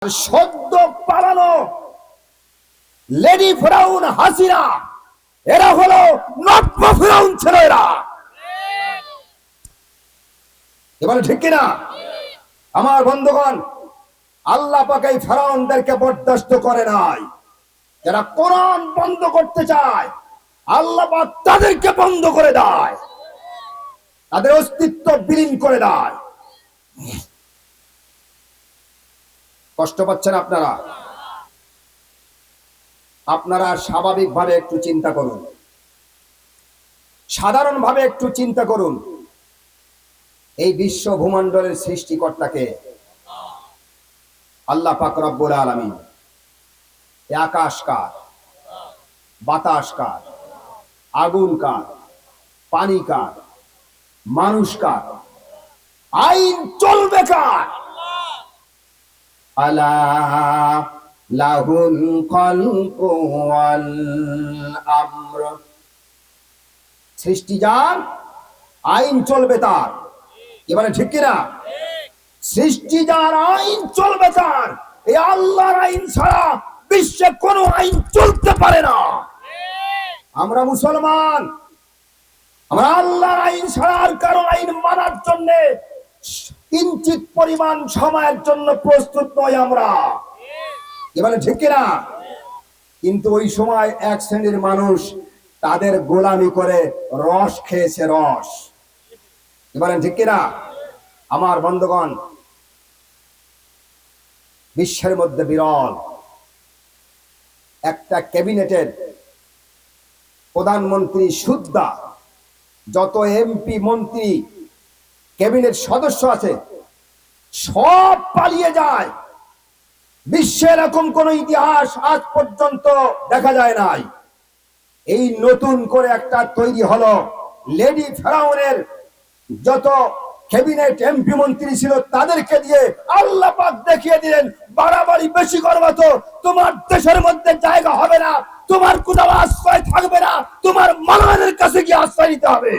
সদ্য পালানো লেডি ফেরাউন হাসিনা, এরা হলো নব্য ফেরাউন ছিল এরা। এবার ঠিক কিনা আমার বন্ধুগণ? আল্লাহ পাক এই ফেরাউনদেরকে বরদাস্ত করে নাই। যারা কোরআন বন্ধ করতে চায় আল্লাহ পাক তাদেরকে বন্ধ করে দেয়, তাদের অস্তিত্ব বিলীন করে দেয়। কষ্ট পাচ্ছেন আপনারা? আপনারা স্বাভাবিকভাবে একটু চিন্তা করুন, সাধারণভাবে একটু চিন্তা করুন, এই বিশ্ব ভূমণ্ডলের সৃষ্টিকর্তাকে আল্লাহ পাক রব্বুল আলামিন। আকাশ কার, বাতাস কার, আগুন কার, পানি কার, মানুষ কার, আইন চলবে কার? আলা লাহুল খালকু ওয়াল আমর। সৃষ্টি যার, আইন চলবে তার। এবারে ঠিক কিনা? সৃষ্টি যার, আইন চলবে তার। এই আল্লাহর আইন ছাড়া বিশ্বে কোনো আইন চলতে পারে না। আমরা মুসলমান, আমরা আল্লাহর আইন ছাড়া আর কারো আইন মানার জন্য কিঞ্চিত পরিমাণ সময়ের জন্য প্রস্তুত নই আমরা। এবারে ঠিক কিনা? কিন্তু ওই সময় এক শ্রেণীর মানুষ তাদের গোলামি করে রস খেয়েছে, রস। এবারে ঠিক কিনা আমার বন্ধুগণ? বিশ্বের মধ্যে বিরল একটা ক্যাবিনেটের প্রধানমন্ত্রী সুদ্ধা যত এমপি মন্ত্রী ক্যাবিনেট সদস্য আছে সব পালিয়ে যায়। বিশ্বে এরকম কোন ইতিহাস আজ পর্যন্ত দেখা যায় নাই। এই নতুন করে একটা তৈরি হলো, লেডি ফেরাউনের যত ক্যাবিনেট এমপি মন্ত্রী ছিল তাদেরকে দিয়ে আল্লাহ পাক দেখিয়ে দিলেন, বাড়াবাড়ি বেশি করবে তো তোমার দেশের মধ্যে জায়গা হবে না, তোমার কোথাও আশ্রয় থাকবে না, তোমার মানবের কাছে গিয়ে আশ্রয় নিতে হবে।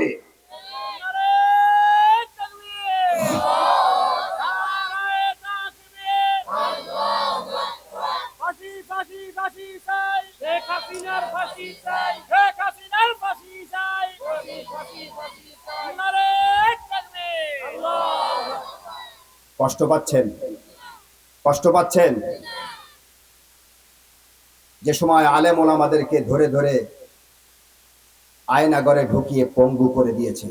কষ্ট পাচ্ছেন? কষ্ট পাচ্ছেন? যে সময় আলেম ওলামাদেরকে ধরে ধরে আয়নাগরে ঢুকিয়ে পঙ্গু করে দিয়েছে,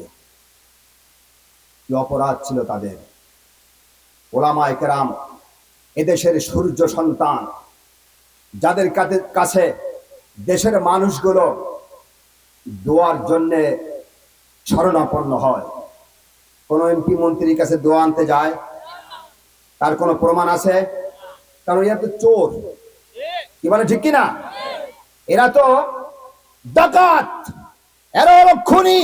কি অপরাধ ছিল তাদের! ওলামায়ে কেরাম এদেশের সূর্য সন্তান, যাদের কাছে দেশের মানুষগুলো দোয়ার জন্য শরণাপন্ন হয়। কোন এমপি মন্ত্রীর কাছে দোয়া আনতে যায়, তার কোন প্রমাণ আছে? কারণ এরা তো চোর। কি বলে ঠিক কিনা? এরা তো ডাকাত, এরা হলো খুনি,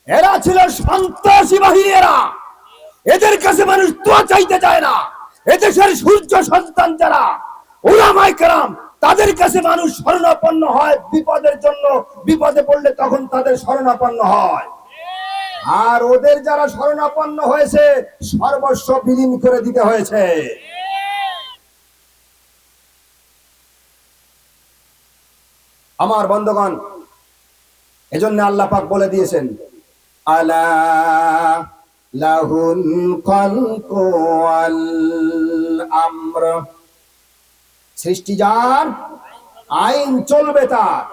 এরা ছিল সন্ত্রাসী বাহিনী। এদের কাছে মানুষ দোয়া চাইতে যায় না। এদেশের সূর্য সন্তান যারা উলামায়ে কেরাম, তাদের কাছে মানুষ শরণাপন্ন হয় বিপদের জন্য। বিপদে পড়লে তখন তাদের শরণাপন্ন হয়। আর ওদের যারা শরণাপন্ন হয়েছে সর্বস্ব বিলীন করে দিতে হয়েছে। আমার বন্ধুগণ, এজন্য আল্লাহ পাক বলে দিয়েছেন, আলা লাহুল খালকু ওয়াল আমর। সৃষ্টি যার, আইন চলবে তার।